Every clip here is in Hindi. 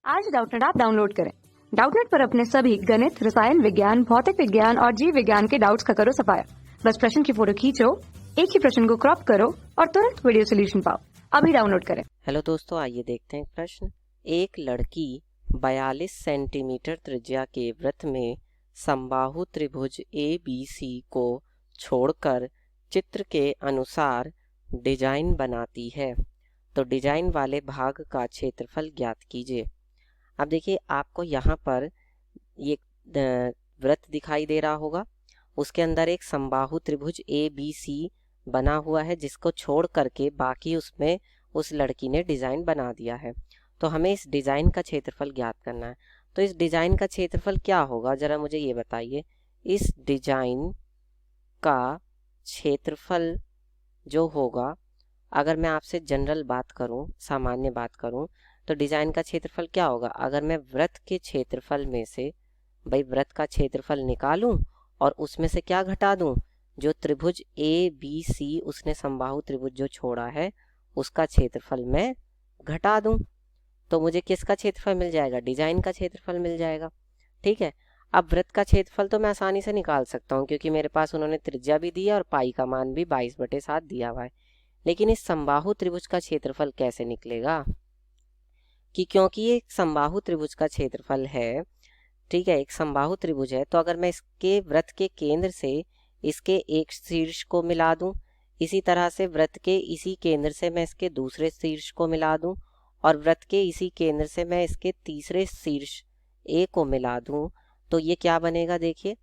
आज डाउटनेट ऐप डाउनलोड करें। डाउटनेट पर अपने सभी गणित, रसायन विज्ञान, भौतिक विज्ञान और जीव विज्ञान के डाउट्स का करो सफाया। बस प्रश्न की फोटो खींचो, एक ही प्रश्न को क्रॉप करो और तुरंत वीडियो सोल्यूशन पाओ। अभी डाउनलोड करें। हेलो दोस्तों, आइए देखते हैं प्रश्न। एक लड़की 42 सेंटीमीटर त्रिज्या के वृत्त में समबाहु त्रिभुज ABC को छोड़कर चित्र के अनुसार डिजाइन बनाती है, तो डिजाइन वाले भाग का क्षेत्रफल ज्ञात कीजिए। अब देखिए, आपको यहाँ पर ये वृत्त दिखाई दे रहा होगा, उसके अंदर एक समबाहु त्रिभुज ABC बना हुआ है, जिसको छोड़ करके बाकी उसमें उस लड़की ने डिज़ाइन बना दिया है। तो हमें इस डिज़ाइन का क्षेत्रफल ज्ञात करना है। तो इस डिज़ाइन का क्षेत्रफल क्या होगा, ज़रा मुझे ये बताइए। इस डिज़ाइन का क्षेत्रफल जो होगा, अगर मैं आपसे जनरल बात करूं, सामान्य बात करूं, तो डिज़ाइन का क्षेत्रफल क्या होगा। अगर मैं वृत्त के क्षेत्रफल में से वृत्त का क्षेत्रफल निकालूं और उसमें से क्या घटा दूं, जो त्रिभुज ABC उसने समबाहु त्रिभुज जो छोड़ा है उसका क्षेत्रफल मैं घटा दूं, तो मुझे किसका क्षेत्रफल मिल जाएगा, डिजाइन का क्षेत्रफल मिल जाएगा। ठीक है। अब वृत्त का क्षेत्रफल तो मैं आसानी से निकाल सकता हूँ, क्योंकि मेरे पास उन्होंने त्रिज्या भी दी है और पाई का मान भी 22/7 दिया हुआ है। लेकिन इस समबाहु त्रिभुज का क्षेत्रफल कैसे निकलेगा, कि क्योंकि ये एक समबाहु त्रिभुज का क्षेत्रफल है, ठीक है, एक समबाहु त्रिभुज है, तो अगर मैं इसके वृत्त के केंद्र से इसके एक शीर्ष को मिला दूं, इसी तरह से वृत्त के इसी केंद्र से मैं इसके दूसरे शीर्ष को मिला दूं, और वृत्त के इसी केंद्र से मैं इसके तीसरे शीर्ष A को मिला दूं, तो ये क्या बनेगा। देखिए,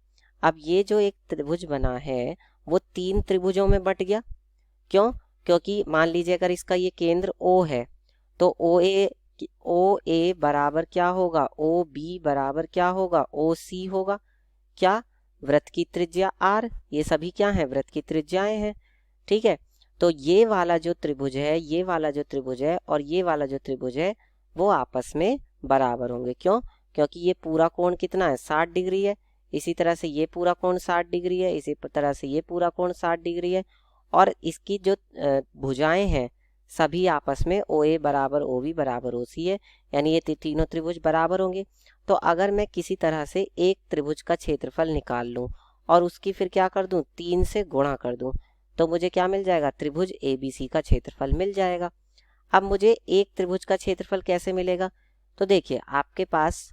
अब ये जो एक त्रिभुज बना है वो 3 त्रिभुजों में बट गया। क्यों? क्योंकि मान लीजिए अगर इसका ये केंद्र O है, तो OA बराबर क्या होगा, OB बराबर क्या होगा, OC होगा। क्या? वृत्त की त्रिज्या R, ये सभी क्या है, वृत्त की त्रिज्याएं हैं। ठीक है। तो ये वाला जो त्रिभुज है, ये वाला जो त्रिभुज है और ये वाला जो त्रिभुज है वो आपस में बराबर होंगे। क्यों? क्योंकि ये पूरा कोण कितना है, 60 डिग्री है। इसी तरह से ये पूरा कोण 60 डिग्री है, इसी तरह से ये पूरा कोण 60 डिग्री है, और इसकी जो भुजाएं हैं सभी आपस में OA बराबर OB बराबर OC है, यानी ये तीनों त्रिभुज बराबर होंगे। तो अगर मैं किसी तरह से एक त्रिभुज का क्षेत्रफल निकाल लूं और उसकी फिर क्या कर दूं, 3 से गुणा कर दूं, तो मुझे क्या मिल जाएगा, त्रिभुज ABC का क्षेत्रफल मिल जाएगा। अब मुझे एक त्रिभुज का क्षेत्रफल कैसे मिलेगा, तो देखिए आपके पास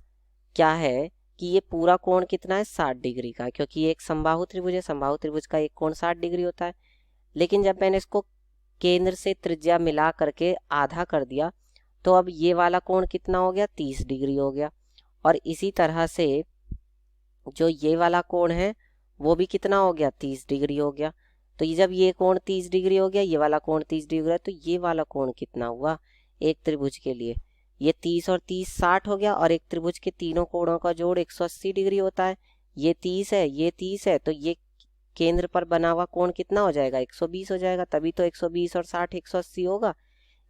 क्या है कि ये पूरा कोण कितना है, 60 डिग्री का, क्योंकि ये एक समबाहु त्रिभुज है, समबाहु त्रिभुज का एक कोण 60 डिग्री होता है। लेकिन जब मैंने इसको केंद्र से त्रिज्या मिला करके आधा कर दिया, तो अब ये वाला कोण कितना हो गया, 30 डिग्री हो गया, और इसी तरह से जो ये वाला कोण है वो भी कितना हो गया, 30 डिग्री हो गया। तो ये जब ये कोण 30 डिग्री हो गया, ये वाला कोण 30 डिग्री हो गया, तो ये वाला कोण कितना हुआ एक त्रिभुज के लिए, ये 30 और 30 60 हो गया, और एक त्रिभुज के तीनों कोणों का जोड़ 180 डिग्री होता है। ये 30 है, ये 30 है, तो ये केंद्र पर बना हुआ कोण कितना हो जाएगा, 120 हो जाएगा। तभी तो 120 और 60 180 होगा।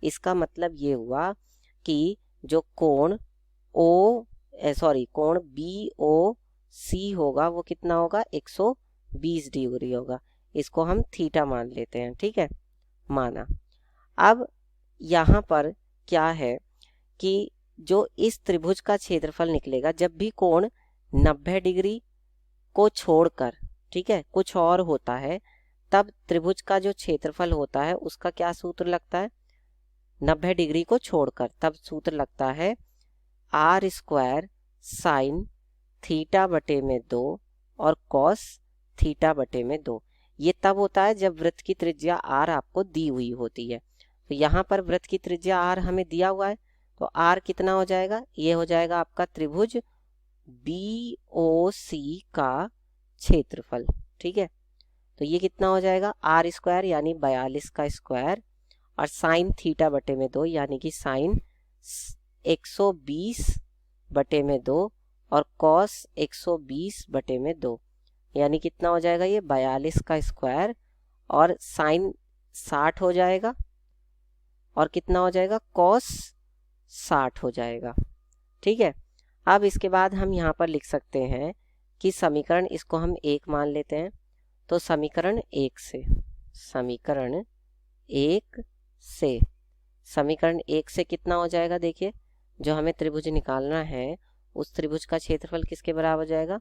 इसका मतलब ये हुआ कि जो कोण कोण BOC होगा वो कितना होगा, 120 डिग्री होगा। इसको हम थीटा मान लेते हैं। ठीक है, माना। अब यहाँ पर क्या है कि जो इस त्रिभुज का क्षेत्रफल निकलेगा, जब भी कोण 90 डिग्री को छोड़कर, ठीक है, कुछ और होता है, तब त्रिभुज का जो क्षेत्रफल होता है उसका क्या सूत्र लगता है, 90 डिग्री को छोड़कर, तब सूत्र लगता है R² साइन थीटा बटे में 2 और कॉस थीटा बटे में 2। ये तब होता है जब वृत्त की त्रिज्या R आपको दी हुई होती है। तो यहाँ पर वृत्त की त्रिज्या R हमें दिया हुआ है, तो R कितना हो जाएगा, ये हो जाएगा आपका त्रिभुज BOC का क्षेत्रफल। ठीक है, तो ये कितना हो जाएगा, R² यानी 42 का स्क्वायर, और साइन थीटा बटे में 2 यानी कि साइन 120 बटे में 2, और कॉस 120 बटे में 2, यानी कितना हो जाएगा, ये 42 का स्क्वायर और साइन 60 हो जाएगा, और कितना हो जाएगा, कॉस 60 हो जाएगा। ठीक है। अब इसके बाद हम यहाँ पर लिख सकते हैं कि समीकरण, इसको हम 1 मान लेते हैं, तो समीकरण 1 से समीकरण 1 से कितना हो जाएगा, देखिए जो हमें त्रिभुज निकालना है उस त्रिभुज का क्षेत्रफल किसके बराबर हो जाएगा?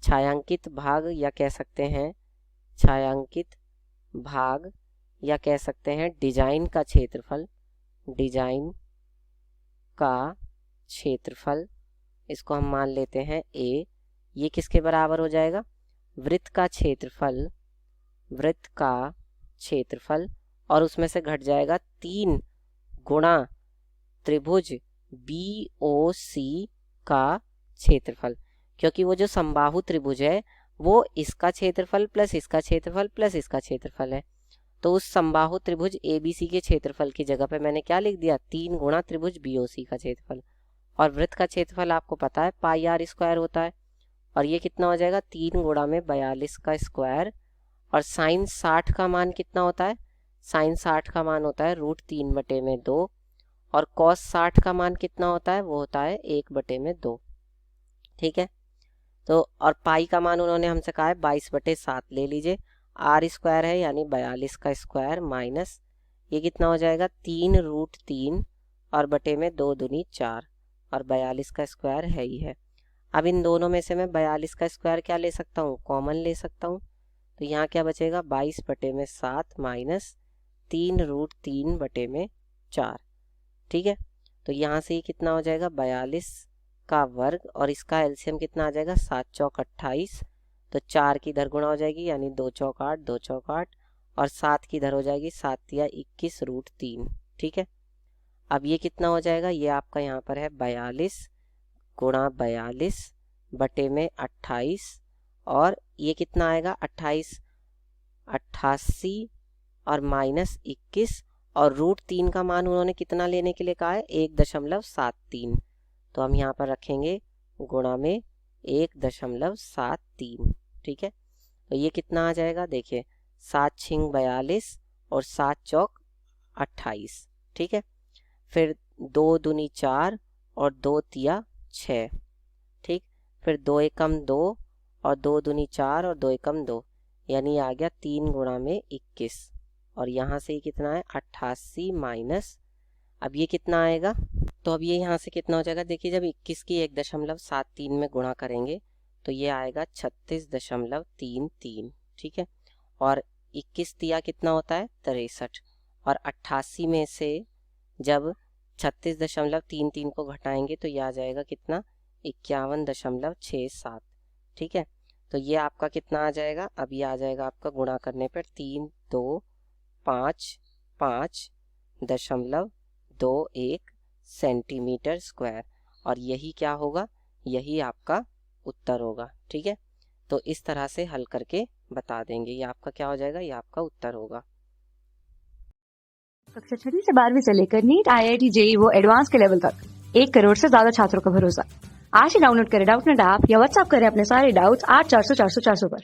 छायांकित भाग, या कह सकते हैं छायांकित भाग, या कह सकते हैं डिजाइन का क्षेत्रफल। डिजाइन का क्षेत्रफल, इसको हम मान लेते हैं ए। ये किसके बराबर हो जाएगा? वृत्त का क्षेत्रफल। वृत्त का क्षेत्रफल, और उसमें से घट जाएगा 3 गुणा त्रिभुज BOC का क्षेत्रफल, क्योंकि वो जो समबाहु त्रिभुज है वो इसका क्षेत्रफल प्लस इसका क्षेत्रफल प्लस इसका क्षेत्रफल है। तो उस समबाहु त्रिभुज ABC के क्षेत्रफल की जगह पे मैंने क्या लिख दिया? 3 गुणा त्रिभुज BOC का क्षेत्रफल। और वृत्त का क्षेत्रफल आपको पता है पाई r स्क्वायर होता है, और ये कितना हो जाएगा? 3 गुणा में 42 का स्क्वायर। और साइन 60 का मान कितना होता है? साइन 60 का मान होता है √3/2। और कॉस 60 का मान कितना होता है? वो होता है 1/2। ठीक है, तो और पाई का मान उन्होंने हमसे कहा है 22/7 ले लीजिए। r स्क्वायर है यानी 42 का स्क्वायर माइनस ये कितना हो जाएगा? 3√3 और बटे में 2 दूनी 4, और 42 का स्क्वायर है ही है। अब इन दोनों में से मैं 42 का स्क्वायर क्या ले सकता हूँ? कॉमन ले सकता हूँ। तो यहाँ क्या बचेगा? 22/7 माइनस 3√3/4। ठीक है, तो यहाँ से ये कितना हो जाएगा? 42 का वर्ग, और इसका एलसीएम कितना आ जाएगा? 7 चौक 28, तो 4 की इधर गुणा हो जाएगी यानी 2 चौक 8, 2 चौक 8, और 7 की इधर हो जाएगी 7 तिया 21 √3। ठीक है, अब ये कितना हो जाएगा? ये आपका यहाँ पर है 42 गुणा 42 बटे में 28, और ये कितना आएगा? 28 88 और माइनस 21, और √3 का मान उन्होंने कितना लेने के लिए कहा है? 1.73। तो हम यहाँ पर रखेंगे गुणा में 1.73। ठीक है, तो ये कितना आ जाएगा? देखिए 7 छिंग 42 और 7 चौक 28। ठीक है, फिर 2 दूनी 4 और 2 तिया 6। ठीक, फिर 2 एकम 2 और 2 दूनी 4 और 2 एकम 2, यानी आ गया 3 गुणा में 21, और यहाँ से ये कितना है? 88 माइनस, अब ये कितना आएगा? तो अब ये यहाँ से कितना हो जाएगा? देखिए जब 21 की 1.73 में गुणा करेंगे तो ये आएगा 36.33। ठीक है, और 21 तिया कितना होता है? 63, और 88 में से जब 36.33 को घटाएंगे तो ये आ जाएगा कितना? 51.67। ठीक है, तो ये आपका कितना आ जाएगा? अब ये आ जाएगा आपका गुणा करने पर 3255.21 सेंटीमीटर स्क्वायर, और यही क्या होगा? यही आपका उत्तर होगा। ठीक है, तो इस तरह से हल करके बता देंगे। ये आपका क्या हो जाएगा? ये आपका उत्तर होगा। कक्षा 6 से 12वीं से लेकर नीट, IIT, JEE वो एडवांस के लेवल तक 1 करोड़ से ज्यादा छात्रों का भरोसा। आज ही डाउनलोड करें डाउटनेट ऐप या व्हाट्सएप करें अपने सारे डाउट्स 8400 400 400 पर।